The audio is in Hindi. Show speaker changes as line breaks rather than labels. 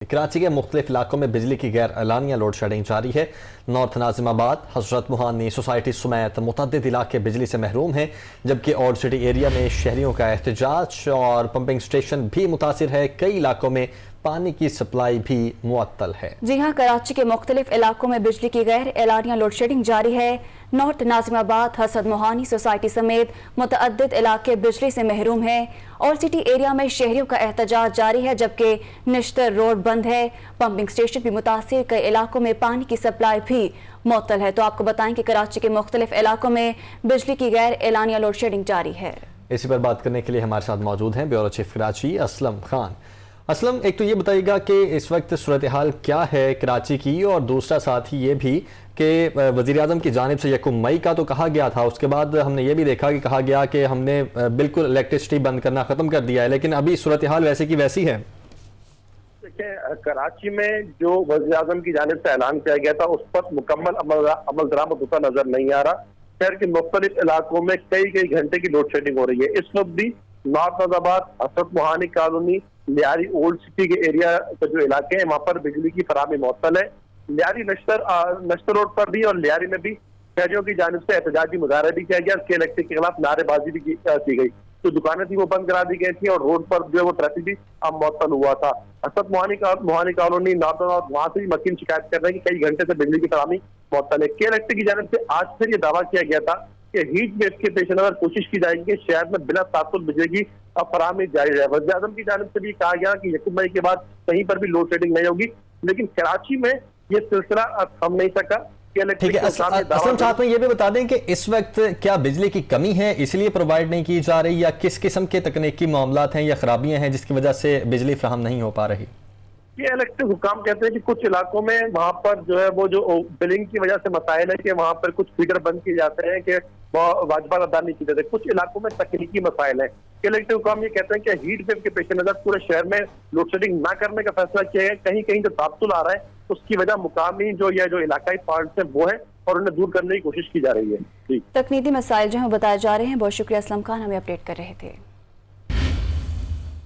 कराची के मुख्तलिफ इलाकों में बिजली की गैर एलानिया लोड शेडिंग जारी है। नॉर्थ नाजिमाबाद, हजरत मोहानी सोसाइटी समेत मुतअद्दिद इलाके बिजली से महरूम हैं, जबकि ओल्ड सिटी एरिया में शहरियों का एहतजाज और पंपिंग स्टेशन भी मुतासिर है। कई इलाकों में पानी की सप्लाई भी मुअत्तल है।
जी हाँ, कराची के मुख्तलिफ इलाकों में बिजली की गैर एलानिया लोड शेडिंग जारी है। नॉर्थ नाजिमाबाद, हजरत मोहानी सोसाइटी समेत मुतअद्दिद इलाके बिजली से महरूम हैं। ओल्ड सिटी एरिया में शहरियों का एहतजाज जारी है, जबकि निश्तर रोड बंद है। पंपिंग स्टेशन भी मुतासिर, कई इलाकों में पानी की सप्लाई भी मुअत्तल है। तो आपको बताएं कि कराची के मुख्तलिफ इलाकों में बिजली की गैर एलानिया लोड शेडिंग जारी है।
इसी पर बात करने के लिए हमारे साथ मौजूद हैं ब्यूरो चीफ कराची असलम खान। असलम, एक तो ये बताइएगा कि इस वक्त सूरत हाल क्या है कराची की, और दूसरा साथ ही ये भी कि वज़ीर आज़म की जानिब से 1 मई का तो कहा गया था, उसके बाद हमने ये भी देखा कि कहा गया कि हमने बिल्कुल इलेक्ट्रिसिटी बंद करना ख़त्म कर दिया है, लेकिन अभी सूरत हाल वैसे की वैसी है।
देखिए, कराची में जो वज़ीर आज़म की जानिब से ऐलान किया गया था उस पर मुकम्मल अमल दरामद होता नजर नहीं आ रहा। शहर के मुख्तलिफ इलाकों में कई घंटे की लोड शेडिंग हो रही है। इस वक्त भी नॉर्थ नाज़ाबाद, हजरत Mohani colony, Lyari old city के एरिया के जो इलाके हैं वहां पर बिजली की फराहमी मुअत्तल है। लियारी नश्तर रोड पर भी और लियारी में भी शहरियों की जानिब से एहतजाजी मुजाहरा भी किया गया। के इलेक्ट्रिक के खिलाफ नारेबाजी भी की गई। तो दुकानें थी वो बंद करा दी गई थी और रोड पर जो है वो ट्रैफिक भी मुअत्तल हुआ था। हजरत मोहानी कॉलोनी, नॉर्थ वहां से भी मकीन शिकायत कर रहे हैं कि कई घंटे से बिजली की फराहमी मुअत्तल है। के इलेक्ट्रिक की जानिब से आज फिर ये दावा किया गया था कि हीट वेव के पेश नजर कोशिश की जाएगी कि शहर में बिना तासुर बिजली की फराहमी जारी रहे। वज़ीर आज़म की जानिब से भी कहा गया कि 1 मई के बाद कहीं पर भी लोड शेडिंग नहीं होगी, लेकिन कराची में ये सिलसिला थम नहीं सका।
ठीक है, असलम साहब में ये भी बता दें कि इस वक्त क्या बिजली की कमी है इसलिए प्रोवाइड नहीं की जा रही, या किस किस्म के तकनीकी मामलात हैं या खराबियां हैं जिसकी वजह से बिजली फ्राहम नहीं हो पा रही?
ये इलेक्ट्रिक हुकाम कहते हैं कि कुछ इलाकों में वहां पर जो है वो जो बिलिंग की वजह से मसाइल है कि वहां पर कुछ फीडर बंद किए जाते हैं कि वाजिबात अदा नहीं किए जाते। कुछ इलाकों में तकनीकी मसाइल है। इलेक्ट्रिक हुकाम ये कहते हैं कि हीट वेव के पेश नजर पूरे शहर में लोड शेडिंग ना करने का फैसला किया है। कहीं कहीं जो ताबतुल आ रहा है उसकी वजह मुकामी जो इलाकाई फॉल्ट है वो है और उन्हें दूर करने की कोशिश की जा रही है।
तकनीकी मसाइल जो है बताए जा रहे हैं। बहुत शुक्रिया असलम खान, हमें अपडेट कर रहे थे।